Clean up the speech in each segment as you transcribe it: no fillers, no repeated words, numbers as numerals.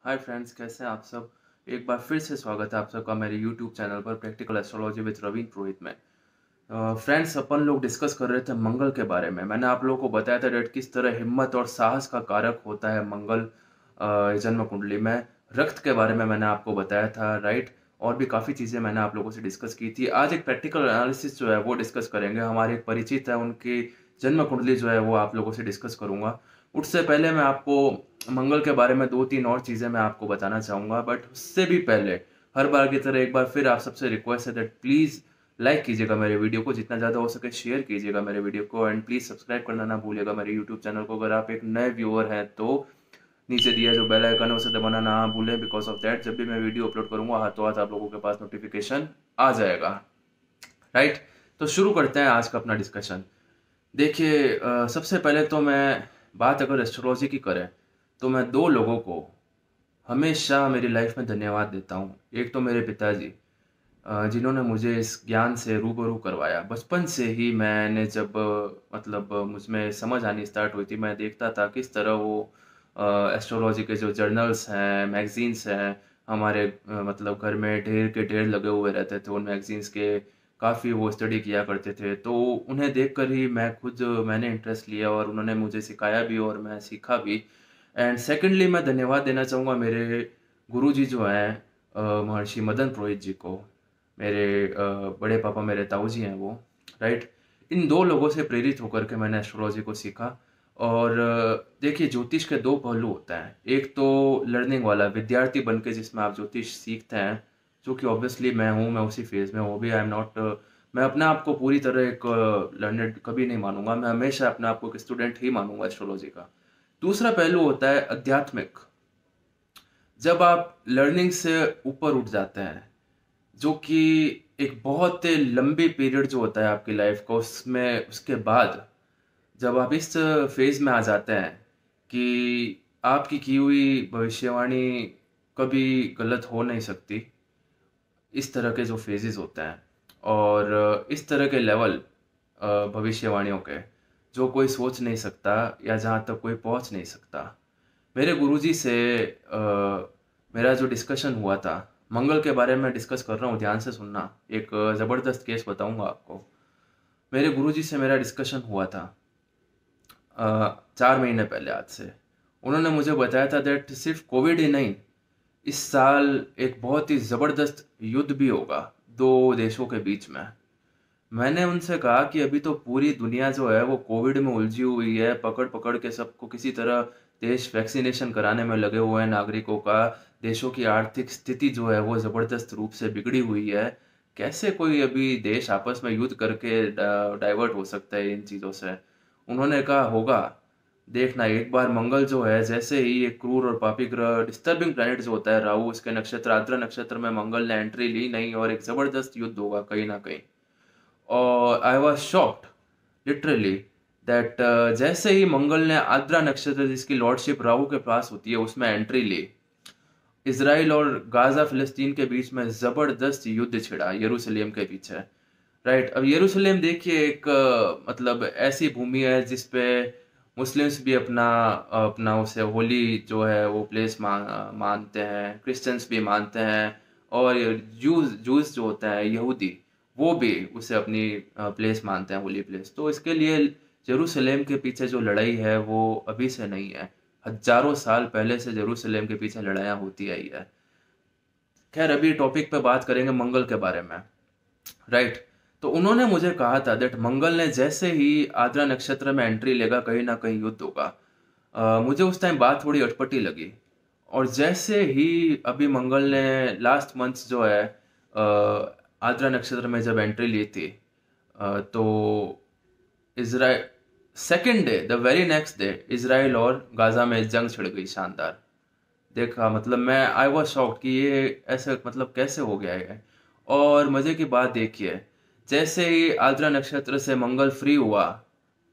Hi friends, कैसे हैं आप सब। एक बार फिर से स्वागत है आप सबका मेरे यूट्यूब चैनल पर प्रैक्टिकल एस्ट्रोलॉजी विद रवीन पुरोहित में। फ्रेंड्स, अपन लोग डिस्कस कर रहे थे मंगल के बारे में। मैंने आप लोगों को बताया था डेट किस तरह हिम्मत और साहस का कारक होता है मंगल जन्म कुंडली में। रक्त के बारे में मैंने आपको बताया था, राइट। और भी काफ़ी चीज़ें मैंने आप लोगों से डिस्कस की थी। आज एक प्रैक्टिकल एनालिसिस जो है वो डिस्कस करेंगे। हमारे एक परिचित है, उनकी जन्म कुंडली जो है वो आप लोगों से डिस्कस करूंगा। उससे पहले मैं आपको मंगल के बारे में 2-3 और चीज़ें मैं आपको बताना चाहूँगा, बट उससे भी पहले हर बार की तरह एक बार फिर आप सबसे रिक्वेस्ट है दैट प्लीज़ लाइक कीजिएगा मेरे वीडियो को, जितना ज़्यादा हो सके शेयर कीजिएगा मेरे वीडियो को, एंड प्लीज़ सब्सक्राइब करना ना भूलिएगा मेरे यूट्यूब चैनल को। अगर आप एक नए व्यूअर हैं तो नीचे दिया जो बेल आइकन है उसे दबाना ना भूलें, बिकॉज ऑफ दैट जब भी मैं वीडियो अपलोड करूँगा हाथों हाथ आप लोगों के पास नोटिफिकेशन आ जाएगा, राइट। तो शुरू करते हैं आज का अपना डिस्कशन। देखिए, सबसे पहले तो मैं बात अगर एस्ट्रोलॉजी की करें तो मैं दो लोगों को हमेशा मेरी लाइफ में धन्यवाद देता हूँ। एक तो मेरे पिताजी, जिन्होंने मुझे इस ज्ञान से रूबरू करवाया। बचपन से ही मैंने जब मतलब मुझ में समझ आनी स्टार्ट हुई थी, मैं देखता था किस तरह वो एस्ट्रोलॉजी के जो जर्नल्स हैं, मैगज़ीन्स हैं, हमारे मतलब घर में ढेर के ढेर लगे हुए रहते थे उन मैगज़ीन्स के। काफ़ी वो स्टडी किया करते थे, तो उन्हें देखकर ही मैंने इंटरेस्ट लिया और उन्होंने मुझे सिखाया भी और मैं सीखा भी। एंड सेकेंडली मैं धन्यवाद देना चाहूँगा मेरे गुरुजी जो हैं, महर्षि मदन पुरोहित जी को। मेरे बड़े पापा, मेरे ताऊ जी हैं वो, राइट। इन दो लोगों से प्रेरित होकर के मैंने एस्ट्रोलॉजी को सीखा। और देखिए, ज्योतिष के दो पहलू होते हैं। एक तो लर्निंग वाला, विद्यार्थी बन के जिसमें आप ज्योतिष सीखते हैं, जो कि ऑब्वियसली मैं हूँ, मैं उसी फेज़ में हूँ भी। आई एम नॉट, मैं अपने आप को पूरी तरह एक लर्नेड कभी नहीं मानूंगा। मैं हमेशा अपने आप को एक स्टूडेंट ही मानूंगा एस्ट्रोलॉजी का। दूसरा पहलू होता है आध्यात्मिक। जब आप लर्निंग से ऊपर उठ जाते हैं, जो कि एक बहुत लंबी पीरियड जो होता है आपकी लाइफ का, उसमें उसके बाद जब आप इस फेज में आ जाते हैं कि आपकी की हुई भविष्यवाणी कभी गलत हो नहीं सकती, इस तरह के जो फेजेस होते हैं और इस तरह के लेवल भविष्यवाणियों के, जो कोई सोच नहीं सकता या जहाँ तक कोई पहुँच नहीं सकता। मेरे गुरुजी से अ, मेरा जो डिस्कशन हुआ था, मंगल के बारे में डिस्कस कर रहा हूँ, ध्यान से सुनना। एक ज़बरदस्त केस बताऊंगा आपको। मेरे गुरुजी से मेरा डिस्कशन हुआ था 4 महीने पहले आज से। उन्होंने मुझे बताया था दैट सिर्फ कोविड ही नहीं, इस साल एक बहुत ही ज़बरदस्त युद्ध भी होगा दो देशों के बीच में। मैंने उनसे कहा कि अभी तो पूरी दुनिया जो है वो कोविड में उलझी हुई है, पकड़ पकड़ के सबको किसी तरह देश वैक्सीनेशन कराने में लगे हुए हैं नागरिकों का। देशों की आर्थिक स्थिति जो है वो ज़बरदस्त रूप से बिगड़ी हुई है। कैसे कोई अभी देश आपस में युद्ध करके डाइवर्ट हो सकता है इन चीज़ों से। उन्होंने कहा होगा, देखना एक बार मंगल जो है, जैसे ही एक क्रूर और पापी ग्रह, डिस्टर्बिंग प्लैनेट जो होता है राहु, उसके नक्षत्र आर्द्रा नक्षत्र में मंगल ने एंट्री ली नहीं और एक ज़बरदस्त युद्ध होगा कहीं ना कहीं। और I was shocked literally that जैसे ही मंगल ने आद्रा नक्षत्र, जिसकी लॉर्डशिप राहु के पास होती है, उसमें एंट्री ली, इसराइल और गाजा फिलिस्तीन के बीच में जबरदस्त युद्ध छिड़ा यरूशलेम के पीछे, राइट। अब यरूशलेम देखिए, एक मतलब ऐसी भूमि है जिसपे मुस्लिम्स भी अपना अपना उसे होली जो है वो प्लेस मानते हैं, क्रिश्चियंस भी मानते हैं, और जूस जूस जो होते हैं यहूदी, वो भी उसे अपनी प्लेस मानते हैं, होली प्लेस। तो इसके लिए यरूशलेम के पीछे जो लड़ाई है वो अभी से नहीं है, हजारों साल पहले से यरूशलेम के पीछे लड़ाइयाँ होती आई है। खैर, अभी टॉपिक पे बात करेंगे मंगल के बारे में, राइट। तो उन्होंने मुझे कहा था दैट मंगल ने जैसे ही आद्रा नक्षत्र में एंट्री लेगा कहीं ना कहीं युद्ध होगा। मुझे उस टाइम बात थोड़ी अटपटी लगी। और जैसे ही अभी मंगल ने लास्ट मंथ जो है आद्रा नक्षत्र में जब एंट्री ली थी, तो Israel second day, the very next day, Israel और गाजा में जंग छिड़ गई शानदार। देखा, मतलब मैं आई वॉज शॉक्ड कि ये ऐसे मतलब कैसे हो गया है। और मजे की बात देखिए, जैसे ही आर्द्रा नक्षत्र से मंगल फ्री हुआ,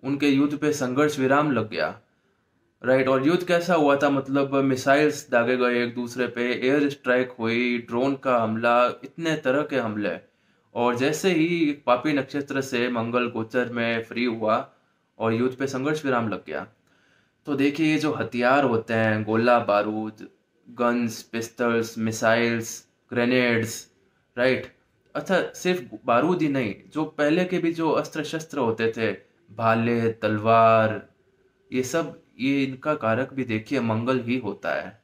उनके युद्ध पे संघर्ष विराम लग गया, राइट। और युद्ध कैसा हुआ था, मतलब मिसाइल्स दागे गए एक दूसरे पे, एयर स्ट्राइक हुई, ड्रोन का हमला, इतने तरह के हमले। और जैसे ही पापी नक्षत्र से मंगल गोचर में फ्री हुआ और युद्ध पे संघर्ष विराम लग गया, तो देखिए ये जो हथियार होते हैं, गोला बारूद, guns, pistols, missiles, grenades, right. अच्छा, सिर्फ बारूद ही नहीं, जो पहले के भी जो अस्त्र शस्त्र होते थे, भाले, तलवार, ये सब, ये इनका कारक भी देखिए मंगल ही होता है।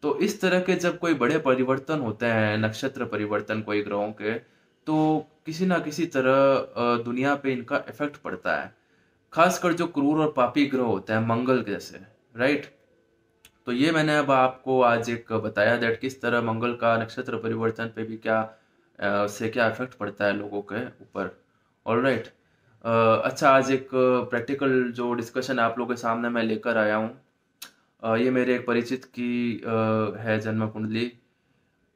तो इस तरह के जब कोई बड़े परिवर्तन होते हैं, नक्षत्र परिवर्तन कोई ग्रहों के, तो किसी ना किसी तरह दुनिया पे इनका इफेक्ट पड़ता है। खासकर जो क्रूर और पापी ग्रह होते हैं मंगल जैसे, राइट। तो ये मैंने अब आपको आज एक बताया दैट किस तरह मंगल का नक्षत्र परिवर्तन पे भी क्या उससे क्या इफेक्ट पड़ता है लोगों के ऊपर। All right. अच्छा, आज एक प्रैक्टिकल जो डिस्कशन आप लोगों के सामने मैं लेकर आया हूँ। ये मेरे एक परिचित की है जन्म कुंडली।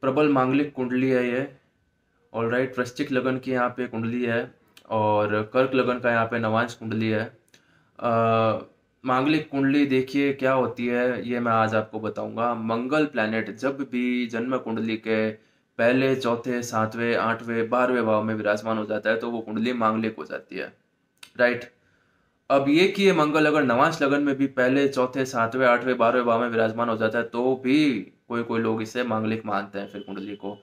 प्रबल मांगलिक कुंडली है ये। All right. वृश्चिक लगन की यहाँ पे कुंडली है और कर्क लगन का यहाँ पे नवांश कुंडली है। मांगलिक कुंडली देखिए क्या होती है, ये मैं आज आपको बताऊंगा। मंगल प्लैनेट जब भी जन्म कुंडली के पहले, चौथे, सातवें, आठवें, 12वें भाव में विराजमान हो जाता है तो वो कुंडली मांगलिक हो जाती है, राइट। अब ये कि ये मंगल अगर नवांश लगन में भी पहले, चौथे, सातवें, आठवें, 12वें भाव में विराजमान हो जाता है तो भी कोई कोई लोग इसे मांगलिक मानते हैं फिर कुंडली को।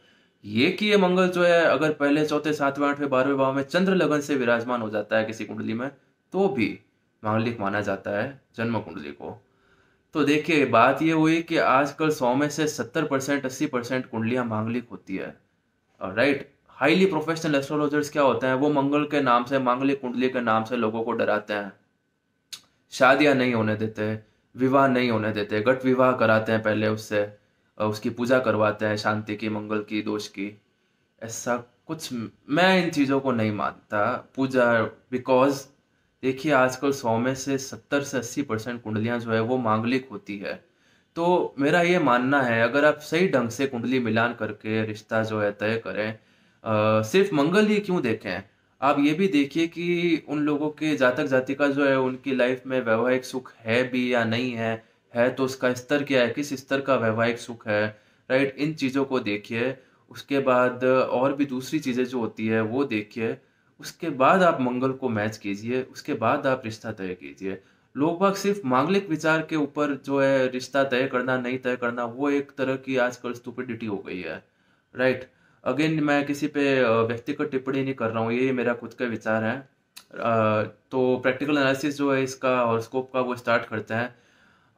ये कि ये मंगल जो है अगर पहले, चौथे, सातवें, आठवें, 12वें भाव में चंद्र लगन से विराजमान हो जाता है किसी कुंडली में तो भी मांगलिक माना जाता है जन्म कुंडली को। तो देखिए बात ये हुई कि आजकल 100 में से 70%, 80% कुंडलियां मांगलिक होती है, राइट। हाईली प्रोफेशनल एस्ट्रोलॉजर्स क्या होते हैं, वो मंगल के नाम से, मांगलिक कुंडली के नाम से लोगों को डराते हैं। शादियां नहीं होने देते, विवाह नहीं होने देते, गट विवाह कराते हैं पहले उससे, उसकी पूजा करवाते हैं शांति की, मंगल की, दोष की। ऐसा कुछ मैं इन चीज़ों को नहीं मानता पूजा। बिकॉज देखिए आजकल 100 में से 70 से 80% कुंडलियां जो है वो मांगलिक होती है। तो मेरा ये मानना है अगर आप सही ढंग से कुंडली मिलान करके रिश्ता जो है तय करें, सिर्फ मंगल ही क्यों देखें, आप ये भी देखिए कि उन लोगों के जातक जातिका जो है उनकी लाइफ में वैवाहिक सुख है भी या नहीं है तो उसका स्तर क्या है, किस स्तर का वैवाहिक सुख है, राइट। इन चीज़ों को देखिए। उसके बाद और भी दूसरी चीज़ें जो होती है वो देखिए। उसके बाद आप मंगल को मैच कीजिए, उसके बाद आप रिश्ता तय कीजिए। लोग बाग सिर्फ मांगलिक विचार के ऊपर जो है रिश्ता तय करना, नहीं तय करना, वो एक तरह की आजकल स्टुपिडिटी हो गई है, राइट। अगेन मैं किसी पे व्यक्तिगत टिप्पणी नहीं कर रहा हूँ, ये मेरा खुद का विचार है। तो प्रैक्टिकल एनालिसिस जो है इसका हॉरोस्कोप का वो स्टार्ट करते हैं।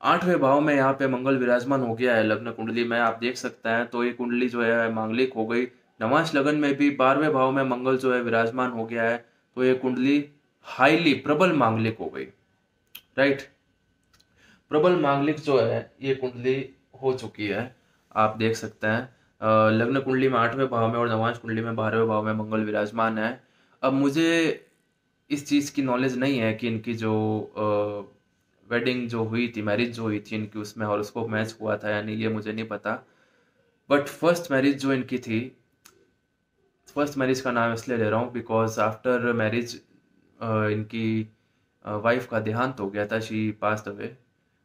8वें भाव में यहाँ पे मंगल विराजमान हो गया है लग्न कुंडली में, आप देख सकते हैं। तो ये कुंडली जो है मांगलिक हो गई। नवांश लगन में भी 12वें भाव में मंगल जो है विराजमान हो गया है तो ये कुंडली हाईली प्रबल मांगलिक हो गई, राइट। प्रबल मांगलिक जो है ये कुंडली हो चुकी है, आप देख सकते हैं। लग्न कुंडली में 8वें भाव में और नवांश कुंडली में 12वें भाव में मंगल विराजमान है। अब मुझे इस चीज़ की नॉलेज नहीं है कि इनकी जो वेडिंग जो हुई थी, मैरिज जो हुई थी इनकी, उसमें हॉरोस्कोप मैच हुआ था या नहीं, ये मुझे नहीं पता। बट फर्स्ट मैरिज जो इनकी थी, फर्स्ट मैरिज का नाम इसलिए ले रहा हूँ बिकॉज आफ्टर मैरिज इनकी वाइफ का देहांत हो गया था, शी पास्ट अवे,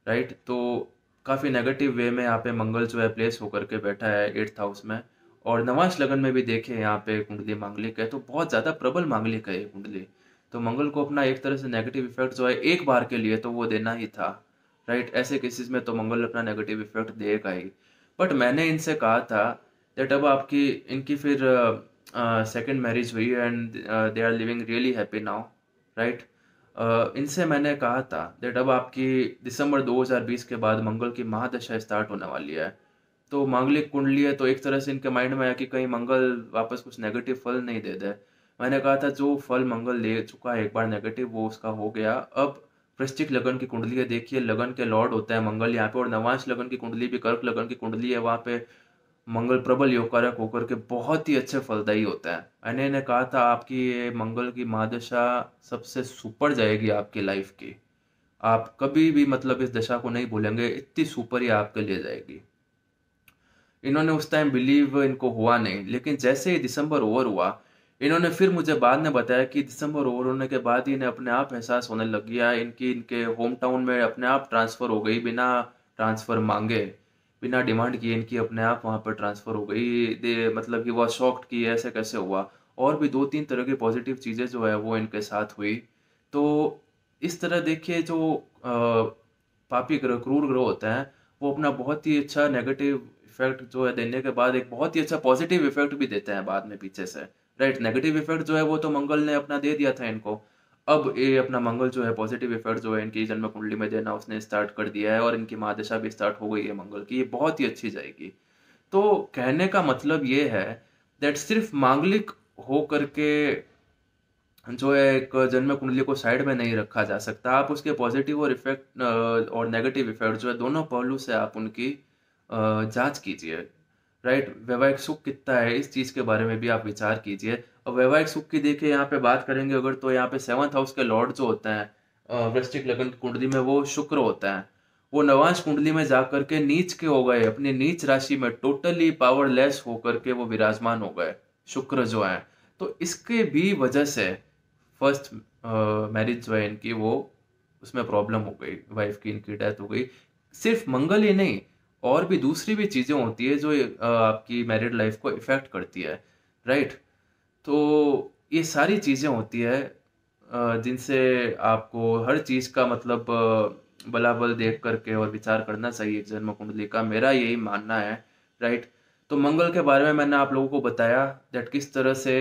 राइट। तो काफ़ी नेगेटिव वे में यहाँ पे मंगल जो है प्लेस होकर के बैठा है 8th हाउस में। और नवांश लगन में भी देखे यहाँ पे कुंडली मांगलिक है तो बहुत ज़्यादा प्रबल मांगलिक है ये कुंडली। तो मंगल को अपना एक तरह से नेगेटिव इफेक्ट जो है एक बार के लिए तो वो देना ही था, राइट। ऐसे केसेस में तो मंगल अपना नेगेटिव इफेक्ट देगा ही। बट मैंने इनसे कहा था दैट अब आपकी इनकी फिर सेकंड मैरिज हुई and they are living really happy now, right. इनसे मैंने कहा था दैट अब आपकी दिसंबर 2020 के बाद मंगल की महादशा स्टार्ट होने वाली है। तो मांगलिक कुंडली है तो एक तरह से इनके माइंड में आया कि कहीं मंगल वापस कुछ नेगेटिव फल नहीं दे दे। मैंने कहा था जो फल मंगल दे चुका है एक बार नेगेटिव वो उसका हो गया। अब वृश्चिक लगन की कुंडली है, देखिए लगन के लॉर्ड होता है मंगल यहाँ पे, और नवांश लगन की कुंडली भी कर्क लगन की कुंडली है, वहाँ पे मंगल प्रबल योग कारक होकर के बहुत ही अच्छे फलदायी होता है। मैंने इन्हें कहा था आपकी ये मंगल की महादशा सबसे सुपर जाएगी आपकी लाइफ की, आप कभी भी मतलब इस दशा को नहीं भूलेंगे, इतनी सुपर ही आपके लिए जाएगी। इन्होंने उस टाइम बिलीव इनको हुआ नहीं, लेकिन जैसे ही दिसंबर ओवर हुआ इन्होंने फिर मुझे बाद में बताया कि दिसंबर ओवर होने के बाद ही इन्हें अपने आप एहसास होने लग गया, इनकी इनके होम टाउन में अपने आप ट्रांसफ़र हो गई, बिना ट्रांसफ़र मांगे, बिना डिमांड किए इनकी अपने आप वहाँ पर ट्रांसफ़र हो गई। दे मतलब कि वह शॉक्ड कि ऐसे कैसे हुआ। और भी 2-3 तरह की पॉजिटिव चीज़ें जो है वो इनके साथ हुई। तो इस तरह देखिए जो पापी ग्रह, क्रूर ग्रह होते हैं वो अपना बहुत ही अच्छा नेगेटिव इफ़ेक्ट जो है देने के बाद एक बहुत ही अच्छा पॉज़िटिव इफ़ेक्ट भी देते हैं बाद में पीछे से, राइट? नेगेटिव इफ़ेक्ट जो है वो तो मंगल ने अपना दे दिया था इनको। अब ये अपना मंगल जो है पॉज़िटिव इफ़ेक्ट जो है इनकी जन्म कुंडली में देना उसने स्टार्ट कर दिया है और इनकी महादशा भी स्टार्ट हो गई है मंगल की, ये बहुत ही अच्छी जाएगी। तो कहने का मतलब ये है दैट सिर्फ़ मांगलिक हो करके जो है एक जन्म कुंडली को साइड में नहीं रखा जा सकता। आप उसके पॉजिटिव और इफ़ेक्ट और नेगेटिव इफ़ेक्ट जो है दोनों पहलू से आप उनकी जाँच कीजिए, राइट? वैवाहिक सुख कितना है इस चीज़ के बारे में भी आप विचार कीजिए। और वैवाहिक सुख की देखिए यहाँ पे बात करेंगे अगर तो यहाँ पे 7th हाउस के लॉर्ड जो होते हैं वृश्चिक लग्न की कुंडली में वो शुक्र होता है। वो नवांश कुंडली में जाकर के नीच के हो गए, अपनी नीच राशि में टोटली पावरलेस होकर के वो विराजमान हो गए, शुक्र जो हैं। तो इसके भी वजह से फर्स्ट मैरिज जो है इनकी वो उसमें प्रॉब्लम हो गई, वाइफ की इनकी डेथ हो गई। सिर्फ मंगल ही नहीं और भी दूसरी भी चीज़ें होती है जो आपकी मैरिड लाइफ को इफ़ेक्ट करती है, राइट? तो ये सारी चीज़ें होती है जिनसे आपको हर चीज़ का मतलब बलाबल देख करके और विचार करना चाहिए जन्म कुंडली का, मेरा यही मानना है, राइट? तो मंगल के बारे में मैंने आप लोगों को बताया दैट किस तरह से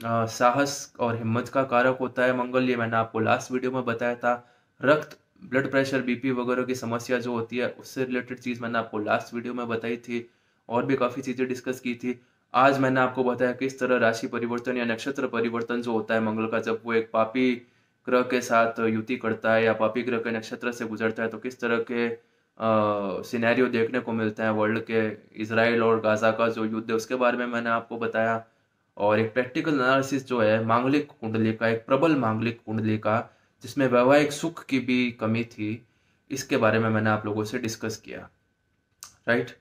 साहस और हिम्मत का कारक होता है मंगल, ये मैंने आपको लास्ट वीडियो में बताया था। रक्त, ब्लड प्रेशर, बीपी वगैरह की समस्या जो होती है उससे रिलेटेड चीज़ मैंने आपको लास्ट वीडियो में बताई थी और भी काफ़ी चीज़ें डिस्कस की थी। आज मैंने आपको बताया किस तरह राशि परिवर्तन या नक्षत्र परिवर्तन जो होता है मंगल का, जब वो एक पापी ग्रह के साथ युति करता है या पापी ग्रह के नक्षत्र से गुजरता है तो किस तरह के सिनेरियो देखने को मिलते हैं वर्ल्ड के। इजराइल और गाजा का जो युद्ध है उसके बारे में मैंने आपको बताया और एक प्रैक्टिकल एनालिसिस जो है मांगलिक कुंडली का, एक प्रबल मांगलिक कुंडली का जिसमें वैवाहिक सुख की भी कमी थी, इसके बारे में मैंने आप लोगों से डिस्कस किया, राइट?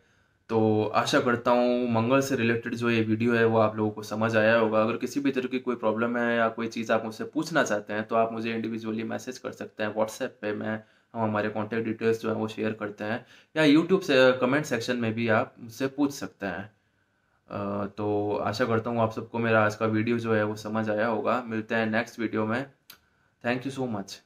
तो आशा करता हूँ मंगल से रिलेटेड जो ये वीडियो है वो आप लोगों को समझ आया होगा। अगर किसी भी तरह की कोई प्रॉब्लम है या कोई चीज़ आप मुझसे पूछना चाहते हैं तो आप मुझे इंडिविजुअली मैसेज कर सकते हैं व्हाट्सएप पे। मैं हम हमारे कॉन्टैक्ट डिटेल्स जो है वो शेयर करते हैं या यूट्यूब से कमेंट सेक्शन में भी आप मुझसे पूछ सकते हैं। तो आशा करता हूँ आप सबको मेरा आज का वीडियो जो है वो समझ आया होगा। मिलते हैं नेक्स्ट वीडियो में। Thank you so much.